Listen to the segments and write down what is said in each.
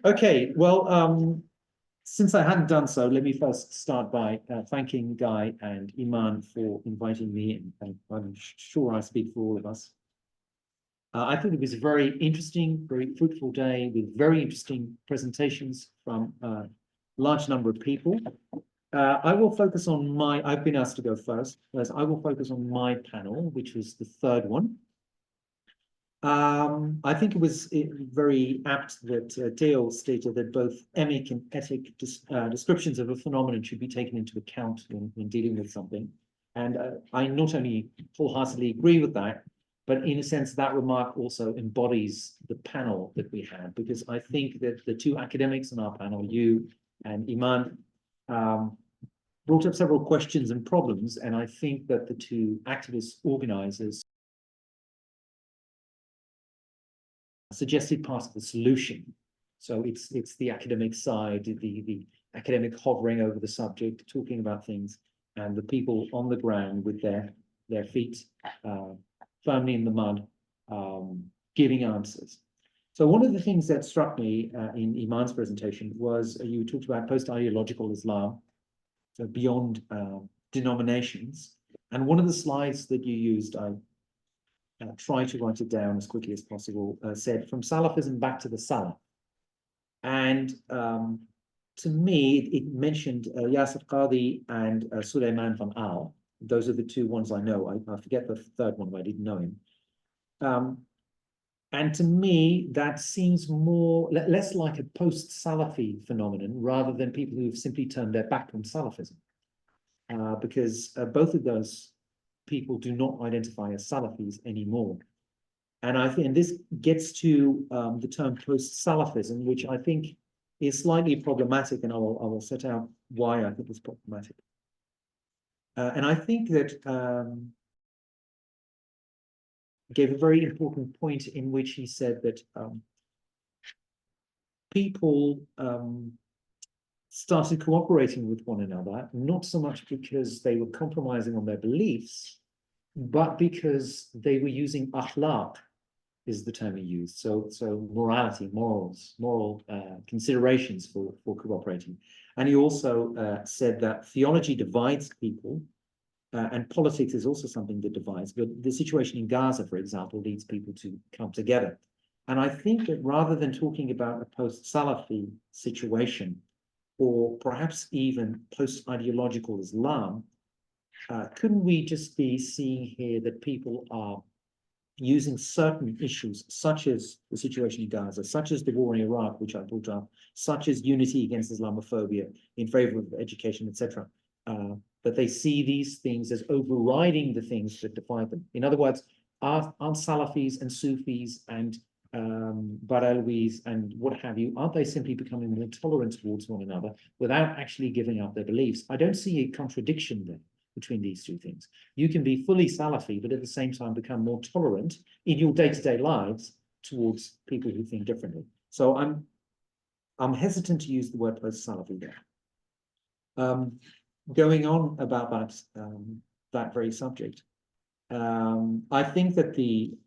Okay, well, since I hadn't done so, let me first start by thanking Guy and Iman for inviting me in, and I'm sure I speak for all of us. I think it was a very interesting, very fruitful day with very interesting presentations from a large number of people. I will focus on I've been asked to go first, whereas I will focus on my panel, which was the third one. I think it was very apt that Théo stated that both emic and etic descriptions of a phenomenon should be taken into account when dealing with something. And I not only wholeheartedly agree with that, but in a sense, that remark also embodies the panel that we had, because I think that the two academics on our panel, you and Iman, brought up several questions and problems. And I think that the two activist organizers suggested part of the solution. So it's the academic side, the academic hovering over the subject, talking about things, and the people on the ground with their feet firmly in the mud, giving answers. So one of the things that struck me in Iman's presentation was you talked about post-ideological Islam, so beyond denominations. And one of the slides that you used, I try to write it down as quickly as possible, said, from Salafism back to the Salaf. And to me, it mentioned Yasir Qadhi and Suleiman van Al. Those are the two ones I know. I forget the third one, but I didn't know him. And to me, that seems less like a post-Salafi phenomenon rather than people who've simply turned their back on Salafism. Because both of those people do not identify as Salafis anymore. And I think this gets to the term post-Salafism, which I think is slightly problematic, and I will set out why I think it's problematic. And I think that gave a very important point in which he said that people started cooperating with one another, not so much because they were compromising on their beliefs, but because they were using akhlaq, is the term he used. So morality, moral considerations for cooperating. And he also said that theology divides people, and politics is also something that divides. But the situation in Gaza, for example, leads people to come together. And I think that rather than talking about a post-Salafi situation, or perhaps even post-ideological Islam, couldn't we just be seeing here that people are using certain issues, such as the situation in Gaza, such as the war in Iraq, which I brought up, such as unity against Islamophobia, in favor of education, etc., that they see these things as overriding the things that define them. In other words, aren't Salafis and Sufis and Baralwis and what have you, aren't they simply becoming more tolerant towards one another without actually giving up their beliefs? I don't see a contradiction there between these two things. You can be fully Salafi, but at the same time become more tolerant in your day-to-day lives towards people who think differently. So I'm hesitant to use the word post-Salafi there. Going on about that very subject, I think that the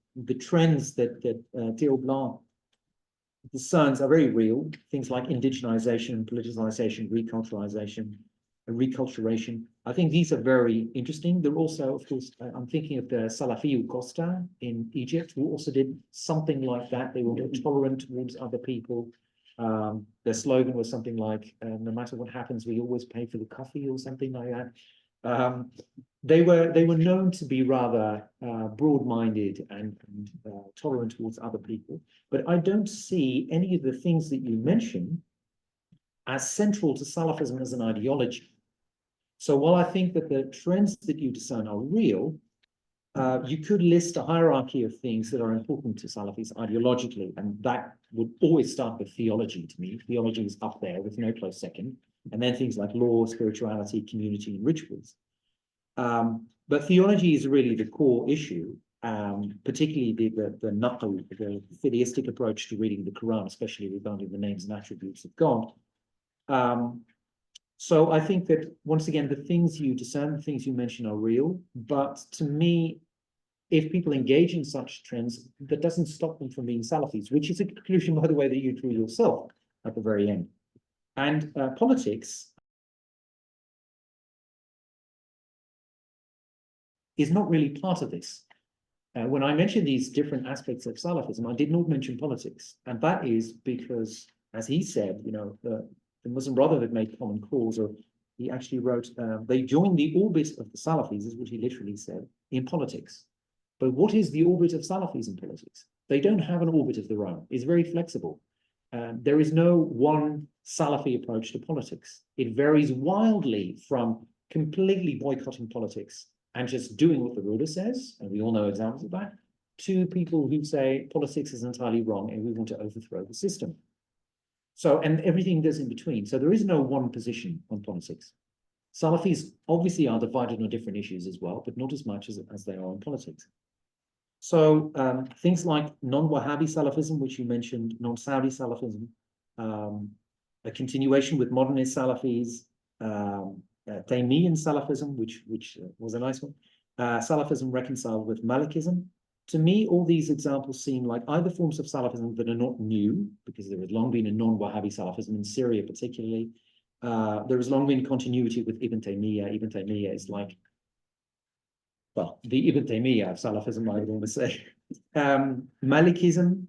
trends that Théo Blanc discerns are very real. Things like indigenization, politicization, reculturation. I think these are very interesting. They're also, of course, I'm thinking of the Salafi Costa in Egypt, who also did something like that. They were more tolerant towards other people. Their slogan was something like, no matter what happens, we always pay for the coffee, or something like that. They were known to be rather broad-minded and tolerant towards other people. But I don't see any of the things that you mentioned as central to Salafism as an ideology. So while I think that the trends that you discern are real, you could list a hierarchy of things that are important to Salafis ideologically, and that would always start with theology to me. Theology is up there with no close second, and then things like law, spirituality, community, and rituals. But theology is really the core issue, particularly the naql, the theistic approach to reading the Quran, especially regarding the names and attributes of God. So I think that, once again, the things you discern, the things you mention are real, but to me, if people engage in such trends, that doesn't stop them from being Salafis, which is a conclusion, by the way, that you drew yourself at the very end. And politics is not really part of this. When I mentioned these different aspects of Salafism, I did not mention politics. And that is because, as he said, you know, the Muslim Brotherhood made common cause, or he actually wrote, they joined the orbit of the Salafis, is what he literally said, in politics. But what is the orbit of Salafis in politics? They don't have an orbit of their own. It's very flexible. There is no one Salafi approach to politics. It varies wildly from completely boycotting politics and just doing what the ruler says, and we all know examples of that, to people who say politics is entirely wrong and we want to overthrow the system. So, and everything goes in between. So there is no one position on politics. Salafis obviously are divided on different issues as well, but not as much as they are on politics. So things like non-Wahhabi Salafism, which you mentioned, non-Saudi Salafism, a continuation with modernist Salafis, Taymiyan Salafism, which was a nice one, Salafism reconciled with Malikism. To me, all these examples seem like either forms of Salafism that are not new, because there has long been a non-Wahhabi Salafism in Syria particularly. There has long been continuity with Ibn Taymiyyah. Ibn Taymiyyah is like, well, the Ibn Taymiyyah of Salafism, I would almost say. Malikism,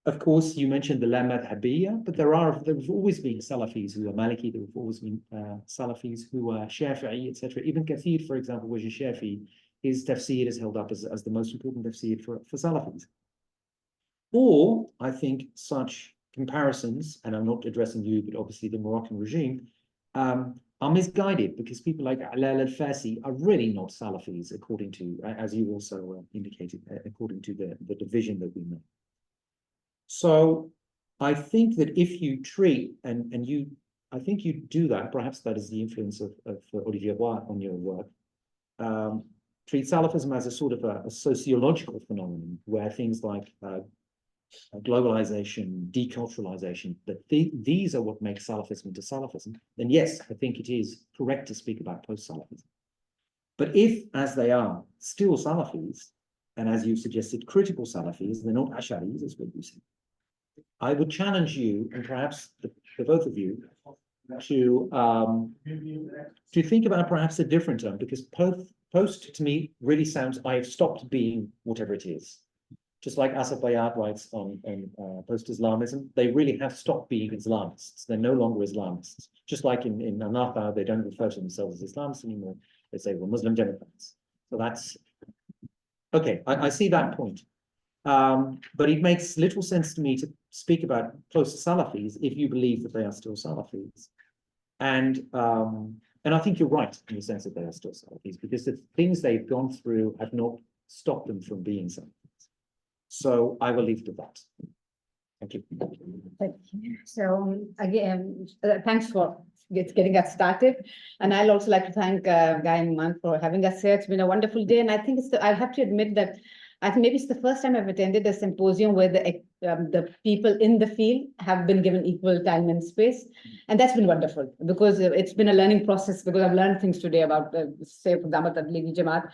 of course, you mentioned the La Madhabiyya, but there have always been Salafis who are Maliki, there have always been Salafis who are Shafi'i, etc. Ibn Kathir, for example, was a Shafi'i. His tafsir is held up as the most important tafsir for Salafis. Or, I think, such comparisons, and I'm not addressing you, but obviously the Moroccan regime, are misguided because people like Alal al-Fasi are really not Salafis, according to, as you also indicated, according to the division that we made. So I think that if you treat, I think you do that, perhaps that is the influence of Olivier Roy on your work, treat Salafism as a sort of a sociological phenomenon where things like globalization, deculturalization, that these are what makes Salafism into Salafism, then yes, I think it is correct to speak about post-Salafism. But if, as they are, still Salafis, and as you suggested, critical Salafis, they're not Ash'aris, as what you said, I would challenge you, and perhaps the both of you, to think about perhaps a different term, because post to me really sounds, I have stopped being whatever it is. Just like Asaf Bayat writes on post-Islamism, they really have stopped being Islamists. They're no longer Islamists. Just like in Anatha, they don't refer to themselves as Islamists anymore. They say we're Muslim Democrats. So that's, okay, I see that point. But it makes little sense to me to speak about post-Salafis if you believe that they are still Salafis. And I think you're right in the sense that they are still Salafis, because the things they've gone through have not stopped them from being Salafis. So I will leave it at that. Thank you. Thank you. So again, thanks for getting us started. And I'll also like to thank Guy and Man for having us here. It's been a wonderful day. And I think I'll have to admit that I think maybe it's the first time I've attended a symposium where the people in the field have been given equal time and space. And that's been wonderful because it's been a learning process, because I've learned things today about, say, for example, Tablighi Jamaat,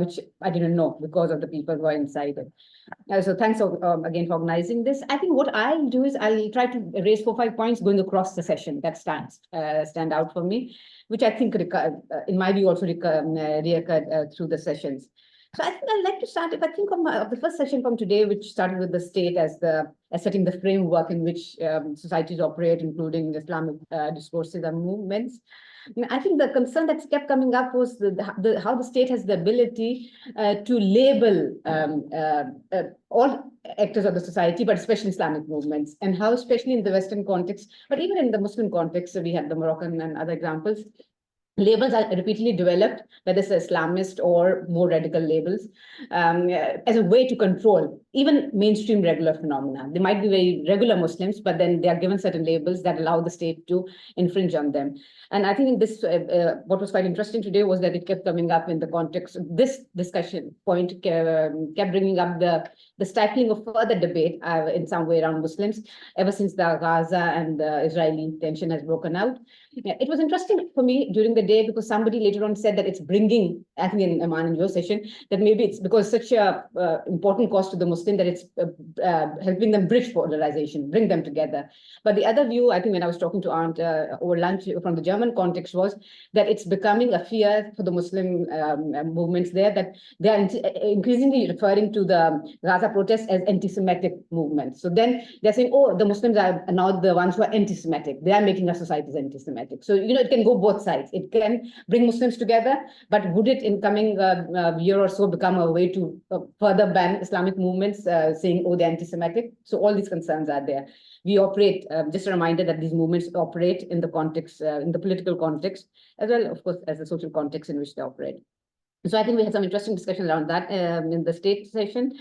which I didn't know because of the people who are inside it. So thanks again for organizing this. I think what I'll do is I'll try to raise 4 or 5 points going across the session that stand out for me, which I think, in my view, also reoccurred through the sessions. So I think I'd like to start, if I think of the first session from today, which started with the state as setting the framework in which societies operate, including Islamic discourses and movements. I think the concern that's kept coming up was how the state has the ability to label all actors of the society, but especially Islamic movements, and how, especially in the Western context, but even in the Muslim context, so we have the Moroccan and other examples, labels are repeatedly developed, whether it's Islamist or more radical labels, as a way to control even mainstream regular phenomena. They might be very regular Muslims, but then they are given certain labels that allow the state to infringe on them. And I think in this, what was quite interesting today was that it kept coming up in the context of this discussion point, kept bringing up the stifling of further debate in some way around Muslims ever since the Gaza and the Israeli tension has broken out. It was interesting for me during the today because somebody later on said that it's bringing, I think in Aman, in your session, that maybe it's because such a important cause to the Muslim that it's helping them bridge polarization, bring them together. But the other view, I think when I was talking to Arndt over lunch from the German context, was that it's becoming a fear for the Muslim movements there, that they are increasingly referring to the Gaza protests as anti-Semitic movements. So then they're saying, oh, the Muslims are now the ones who are anti-Semitic. They are making our societies anti-Semitic. So, it can go both sides. It can bring Muslims together, but would it in coming year or so become a way to further ban Islamic movements saying, oh, they're anti-Semitic? So all these concerns are there. We operate, just a reminder that these movements operate in the context, in the political context, as well, of course, as the social context in which they operate. So I think we had some interesting discussion around that in the state session.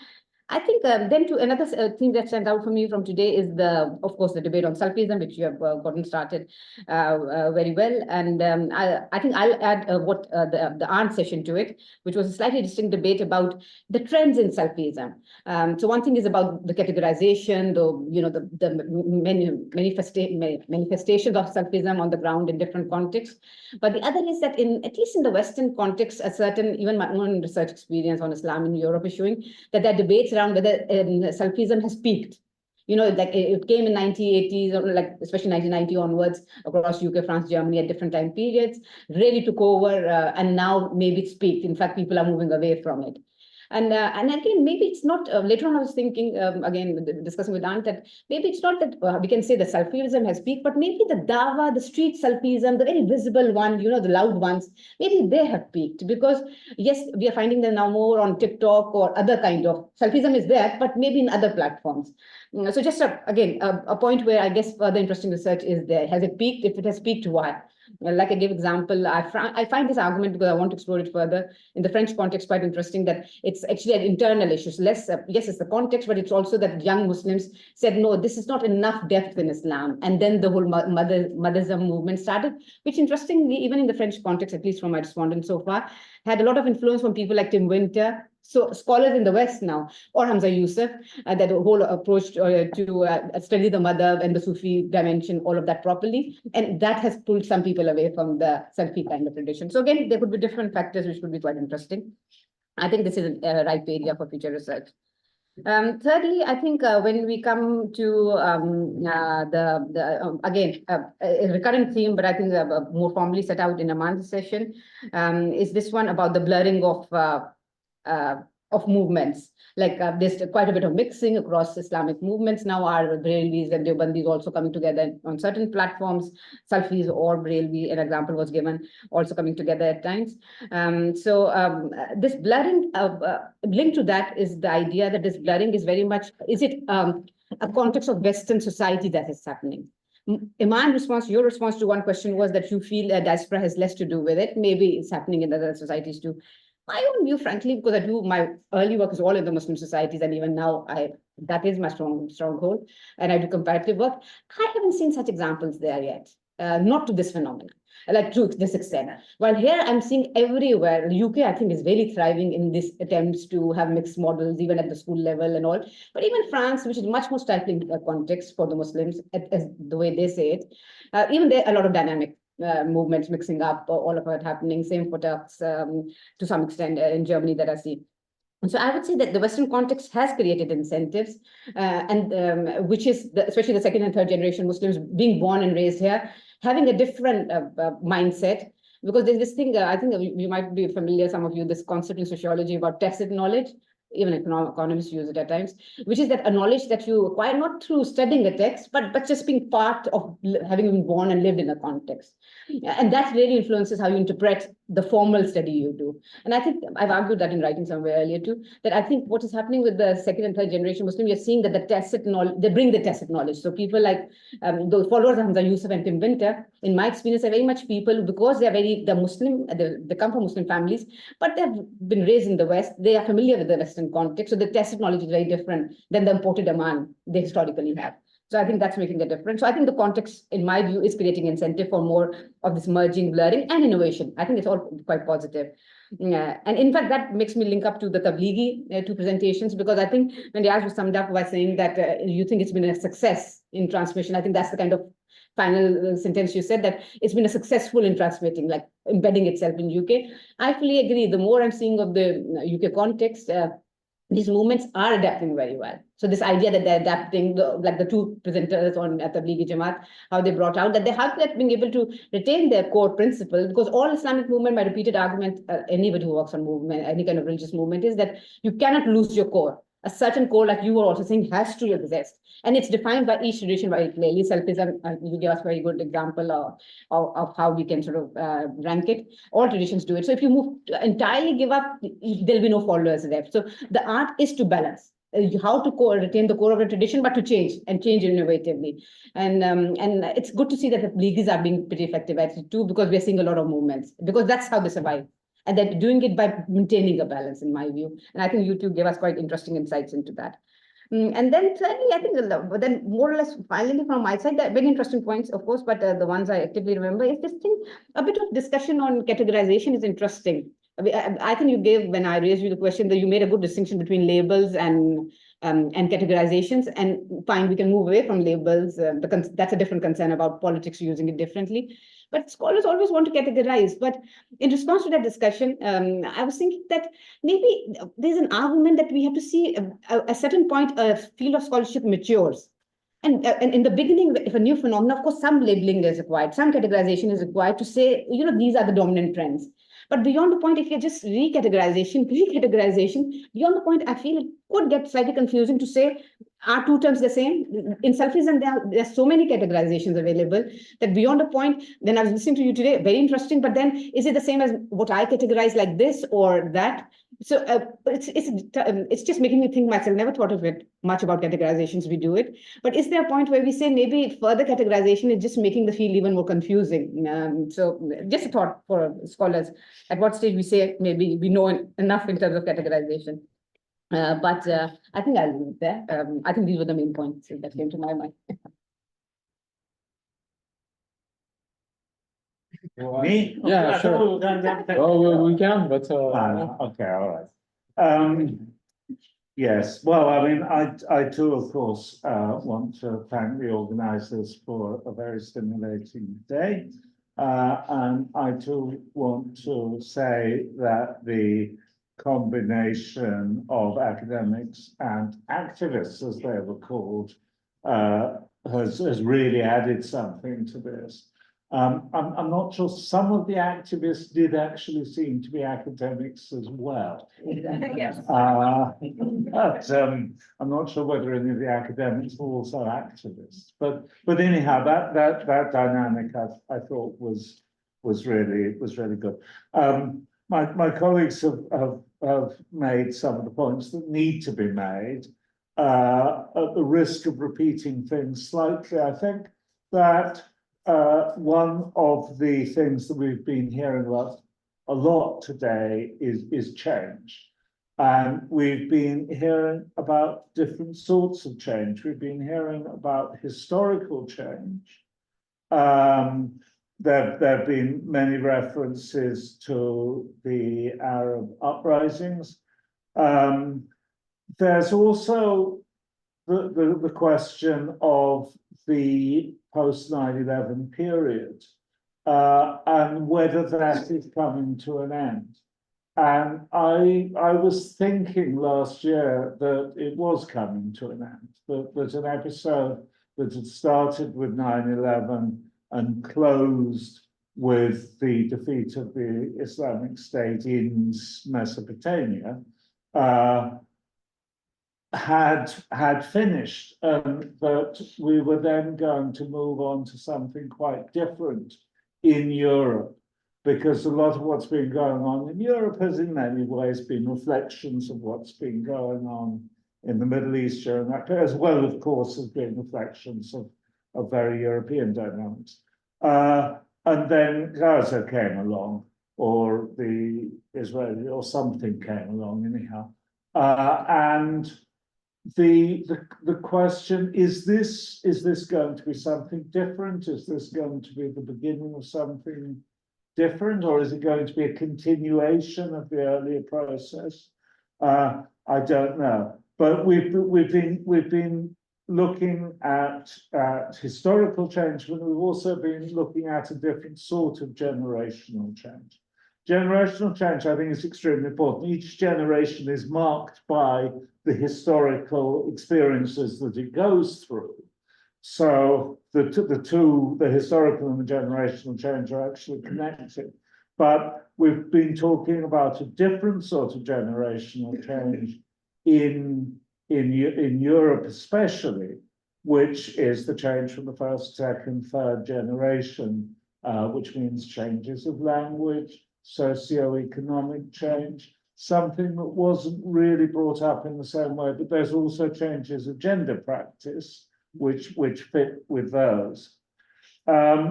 I think then to another thing that stands out for me from today is of course, the debate on Salafism, which you have gotten started very well. And I think I'll add the Arndt session to it, which was a slightly distinct debate about the trends in Salafism. So one thing is about the categorization, the manifestations of Salafism on the ground in different contexts. But the other is that at least in the Western context, a certain, even my own research experience on Islam in Europe is showing that there are debates around whether Salafism has peaked. Like it came in 1980s, or like especially 1990 onwards across UK, France, Germany at different time periods, really took over, and now maybe it's peaked. In fact, people are moving away from it. And again, maybe it's not, later on I was thinking, again, discussing with Arndt, that maybe it's not that we can say that Salafism has peaked, but maybe the Dawa, the street Salafism, the very visible one, the loud ones, maybe they have peaked, because yes, we are finding them now more on TikTok or other kind of, Salafism is there, but maybe in other platforms. So just again, a point where I guess further interesting research is there. Has it peaked? If it has peaked, why? Like I gave example, I find this argument, because I want to explore it further in the French context, quite interesting, that it's actually an internal issue. Less, yes, it's the context, but it's also that young Muslims said, no, this is not enough depth in Islam. And then the whole Motherism movement started, which interestingly, even in the French context, at least from my respondents so far, had a lot of influence from people like Tim Winter. So scholars in the West now, or Hamza Yusuf, that whole approach to study the mother and the Sufi dimension, all of that properly. And that has pulled some people away from the Salafi kind of tradition. So again, there could be different factors which could be quite interesting. I think this is a ripe area for future research. Thirdly, I think when we come to again, a recurrent theme, but I think more formally set out in Aman's session, is this one about the blurring of movements. Like there's quite a bit of mixing across Islamic movements now. Our Brailvis and Deobandis also coming together on certain platforms. Salafis or Brailvi, an example was given, also coming together at times. This blurring, linked to that is the idea that this blurring is very much, is it a context of Western society that is happening? Iman, your response to one question was that you feel diaspora has less to do with it. Maybe it's happening in other societies too. My own view, frankly, because I do, my early work is all in the Muslim societies, and even now that is my stronghold, and I do comparative work. I haven't seen such examples there yet, not to this phenomenon, like to this extent. While here I'm seeing everywhere, the UK I think is really thriving in these attempts to have mixed models, even at the school level and all. But even France, which is much more stifling context for the Muslims, as the way they say it, even there a lot of dynamic movements mixing up, all of it happening. Same for Turks to some extent in Germany that I see. And so I would say that the Western context has created incentives, which is especially the second and third generation Muslims being born and raised here, having a different mindset. Because there's this thing, I think you might be familiar, some of you, this concept in sociology about tacit knowledge. Even economists use it at times, which is that a knowledge that you acquire not through studying a text, but just being part of having been born and lived in a context. And that really influences how you interpret the formal study you do. And I think I've argued that in writing somewhere earlier too, that I think what is happening with the second and third generation Muslim, you're seeing that the tacit knowledge, they bring the tacit knowledge. So people like those followers of Hamza Yusuf and Tim Winter, in my experience, are very much people, because they're Muslim, they come from Muslim families, but they've been raised in the West, they are familiar with the Western context. So the tacit knowledge is very different than the imported Aman they historically have. So I think that's making a difference. So I think the context, in my view, is creating incentive for more of this merging, blurring, and innovation. I think it's all quite positive. Yeah. And in fact, that makes me link up to the Tablighi two presentations, because I think when Riaz was summed up by saying that you think it's been a success in transmission, I think that's the kind of final sentence you said, that it's been a successful in transmitting, like embedding itself in UK. I fully agree. The more I'm seeing of the UK context, these movements are adapting very well. So this idea that they're adapting, like the two presenters on Tablighi Jamaat, how they brought out that they have that being able to retain their core principle, because all Islamic movement, my repeated argument, anybody who works on movement, any kind of religious movement, is that you cannot lose your core. A certain core, like you were also saying, has to exist. And it's defined by each tradition very clearly. Selfism, you gave us a very good example of how we can sort of rank it. All traditions do it. So if you move to entirely give up, there'll be no followers left. So the art is to balance how to retain the core of a tradition, but to change innovatively. And it's good to see that the leagues are being pretty effective at it too, because we're seeing a lot of movements, because that's how they survive. And they're doing it by maintaining a balance, in my view. And I think you two gave us quite interesting insights into that. And then thirdly, I think then more or less finally from my side, there are very interesting points, of course, but the ones I actively remember is this thing, a bit of discussion on categorization is interesting. I think you gave, when I raised you the question, that you made a good distinction between labels and categorizations, and fine, we can move away from labels. That's a different concern about politics using it differently. But scholars always want to categorize. But in response to that discussion, I was thinking that maybe there's an argument that we have to see a certain point a field of scholarship matures. And in the beginning, if a new phenomenon, of course, some labeling is required, some categorization is required to say, these are the dominant trends. But beyond the point, if you're just recategorization, beyond the point, I feel it could get slightly confusing to say, are two terms the same? In Selfism, there are so many categorizations available that beyond a point, then I was listening to you today, very interesting, but then is it the same as what I categorize like this or that? So it's just making me think myself, never thought of it much about categorizations, we do it. But is there a point where we say maybe further categorization is just making the field even more confusing? So just a thought for scholars, at what stage we say maybe we know enough in terms of categorization. But I think I'll leave it there. I think these were the main points that came to my mind. Me? Yeah, sure. Oh, we can, but Okay, all right. Yes, well, I mean, I too, of course, want to thank the organizers for a very stimulating day. And I too want to say that the combination of academics and activists, as they were called, has really added something to this. I'm not sure, some of the activists did actually seem to be academics as well. Yes. But I'm not sure whether any of the academics were also activists. But anyhow, that dynamic I thought was really good. My colleagues have made some of the points that need to be made. At the risk of repeating things slightly, I think that one of the things that we've been hearing about a lot today is change. And we've been hearing about different sorts of change. We've been hearing about historical change. There have been many references to the Arab uprisings. There's also the question of the post 9/11 period and whether that is coming to an end. And I was thinking last year that it was coming to an end, that an episode that had started with 9/11 and closed with the defeat of the Islamic State in Mesopotamia had finished, and that we were then going to move on to something quite different in Europe, because a lot of what's been going on in Europe has in many ways been reflections of what's been going on in the Middle East during that period, as well, of course, as being reflections of very European dynamics. And then Gaza came along, or the Israeli, or something came along anyhow. And the question, is this going to be something different? Is this going to be the beginning of something different, or is it going to be a continuation of the earlier process? I don't know. But we've been looking at historical change, but we've also been looking at a different sort of generational change. Generational change, I think, is extremely important. Each generation is marked by the historical experiences that it goes through. So the historical and the generational change are actually connected. But we've been talking about a different sort of generational change in Europe especially, which is the change from the first, second, third generation, which means changes of language, socio-economic change, something that wasn't really brought up in the same way, but there's also changes of gender practice, which fit with those.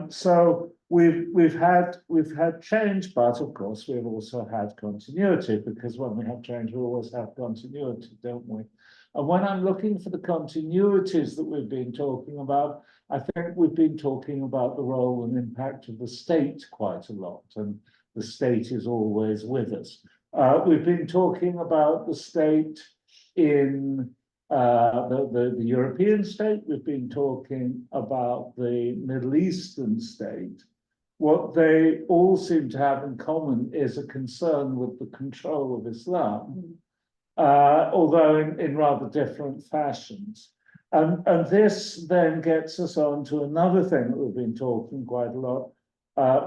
So we've had change, but of course we've also had continuity, because when we have change, we always have continuity, don't we? And when I'm looking for the continuities that we've been talking about, I think we've been talking about the role and impact of the state quite a lot, and the state is always with us. We've been talking about the state in the European state. We've been talking about the Middle Eastern state. What they all seem to have in common is a concern with the control of Islam, although in rather different fashions. And this then gets us on to another thing that we've been talking quite a lot,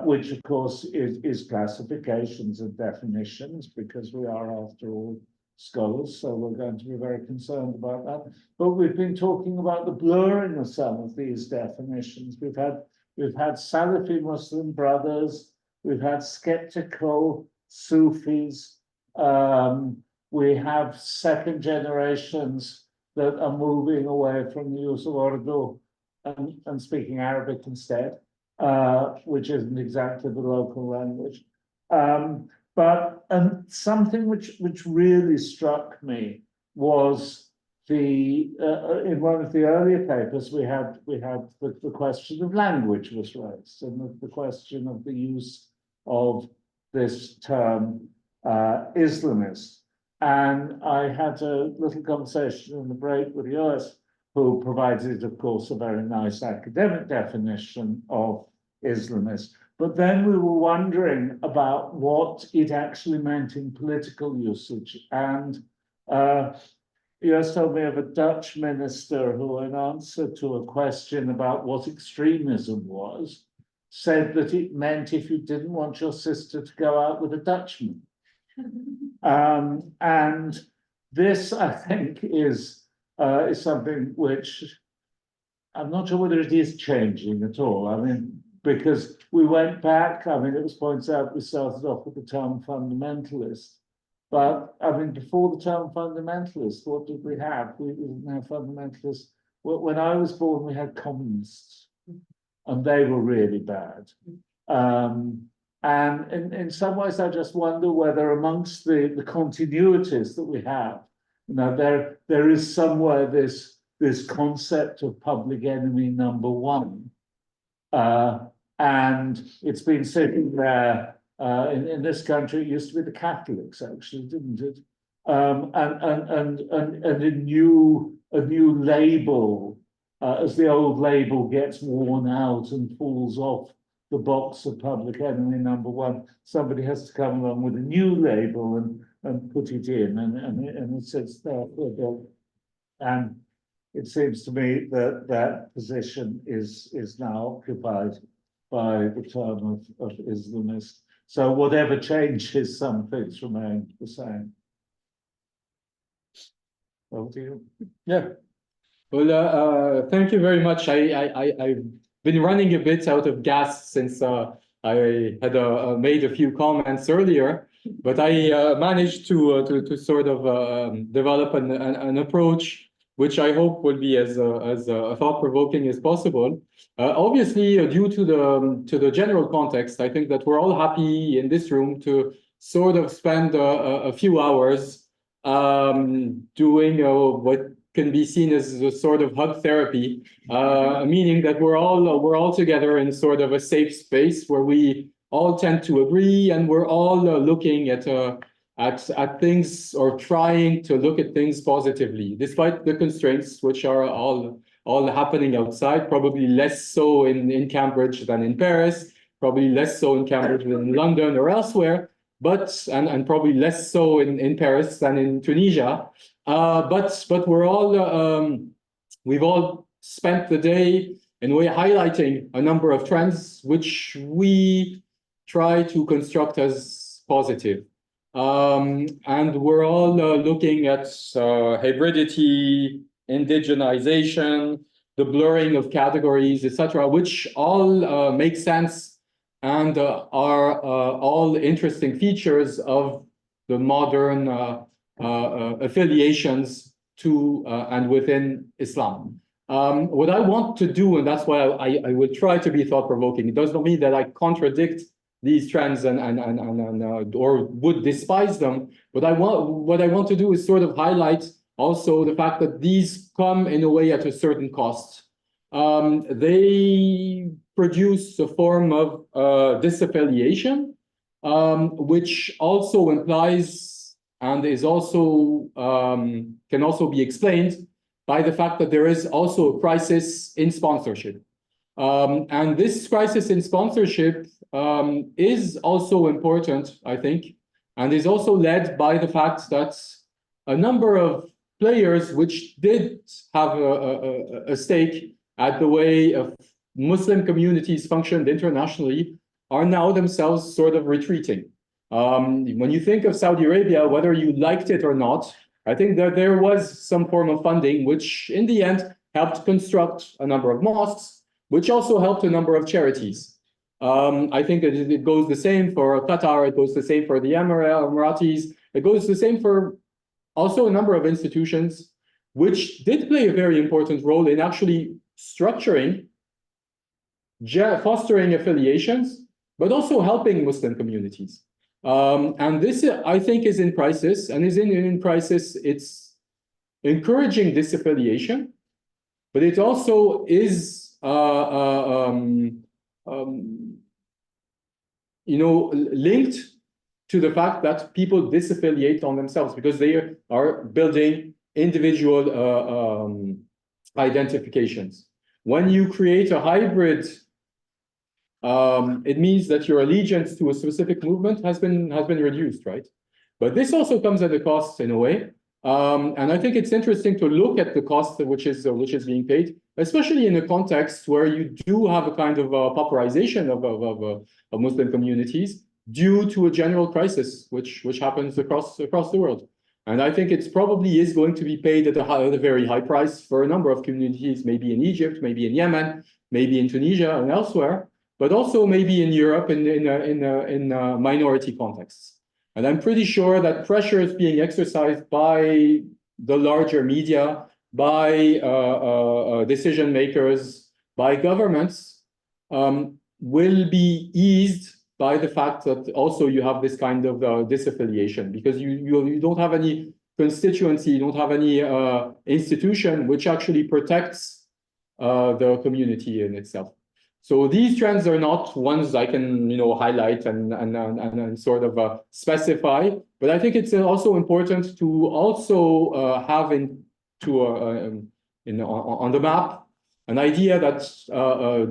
which of course is classifications and definitions, because we are, after all, scholars, so we're going to be very concerned about that. But we've been talking about the blurring of some of these definitions. We've had Salafi Muslim brothers, we've had skeptical Sufis, we have second generations that are moving away from the use of Urdu and speaking Arabic instead, which isn't exactly the local language. But something which really struck me was in one of the earlier papers we had the question of language was raised, and the question of the use of this term Islamist. And I had a little conversation in the break with Joas, who provided, of course, a very nice academic definition of Islamist. But then we were wondering about what it actually meant in political usage. And Joas told me of a Dutch minister who, in answer to a question about what extremism was, said that it meant if you didn't want your sister to go out with a Dutchman. And this, I think, is something which I'm not sure whether it is changing at all. I mean, because we went back, I mean, it was pointed out, we started off with the term fundamentalist. But, I mean, before the term fundamentalist, what did we have? We didn't have fundamentalists. When I was born, we had communists, and they were really bad. And in some ways, I just wonder whether amongst the continuities that we have, you know, there is somewhere this concept of public enemy number one. And it's been sitting there in this country. It used to be the Catholics, actually, didn't it? And a new label, as the old label gets worn out and falls off the box of public enemy number one, somebody has to come along with a new label and put it in, and it sits there for a bit. And it seems to me that that position is now occupied by the term of Islamist. So whatever changes, some things remain the same. Over to you. Yeah. Well, thank you very much. I've been running a bit out of gas since I had made a few comments earlier, but I managed to sort of develop an approach which I hope will be as thought-provoking as possible. Obviously, due to the general context, I think that we're all happy in this room to sort of spend a few hours doing what can be seen as a sort of hub therapy, meaning that we're all together in sort of a safe space where we all tend to agree, and we're all looking at things, or trying to look at things positively, despite the constraints which are all happening outside. Probably less so in Cambridge than in Paris, probably less so in Cambridge than in London or elsewhere, but and probably less so in Paris than in Tunisia. But we're all we've all spent the day in a way highlighting a number of trends which we try to construct as positive. And we're all looking at hybridity, indigenization, the blurring of categories, etc., which all make sense and are all interesting features of the modern affiliations to and within Islam. What I want to do, and that's why I will try to be thought-provoking, it does not mean that I contradict these trends or would despise them, but what I want to do is sort of highlight also the fact that these come in a way at a certain cost. They produce a form of disaffiliation, which also implies and is also can also be explained by the fact that there is also a crisis in sponsorship. And this crisis in sponsorship is also important, I think, and is also led by the fact that a number of players which did have a stake at the way of Muslim communities functioned internationally are now themselves sort of retreating. When you think of Saudi Arabia, whether you liked it or not, I think that there was some form of funding which in the end helped construct a number of mosques, which also helped a number of charities. I think that it goes the same for Qatar, it goes the same for the Emiratis, it goes the same for also a number of institutions which did play a very important role in actually structuring, fostering affiliations, but also helping Muslim communities. And this, I think, is in crisis, and is in crisis. It's encouraging disaffiliation, but it also is, linked to the fact that people disaffiliate on themselves because they are building individual identifications. When you create a hybrid, it means that your allegiance to a specific movement has been reduced, right? But this also comes at a cost in a way, and I think it's interesting to look at the cost which is being paid, especially in a context where you do have a kind of pauperization of Muslim communities due to a general crisis which happens across the world. And I think it's probably is going to be paid at a very high price for a number of communities, maybe in Egypt, maybe in Yemen, maybe in Tunisia and elsewhere, but also maybe in Europe in minority contexts. And I'm pretty sure that pressure is being exercised by the larger media, by decision makers, by governments, will be eased by the fact that also you have this kind of disaffiliation, because you don't have any constituency, you don't have any institution which actually protects the community in itself. So these trends are not ones I can highlight and sort of specify, but I think it's also important to also have on the map an idea that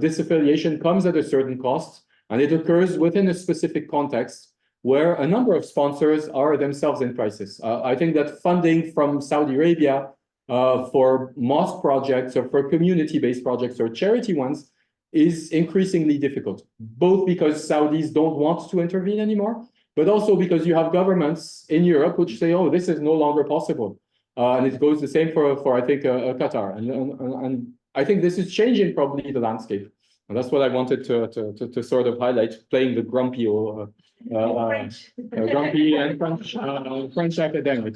disaffiliation comes at a certain cost, and it occurs within a specific context where a number of sponsors are themselves in crisis. I think that funding from Saudi Arabia for mosque projects or for community-based projects or charity ones is increasingly difficult, both because Saudis don't want to intervene anymore, but also because you have governments in Europe which say, oh, this is no longer possible. And it goes the same for I think, Qatar. And I think this is changing probably the landscape. And that's what I wanted to sort of highlight, playing the grumpy or grumpy and French academic.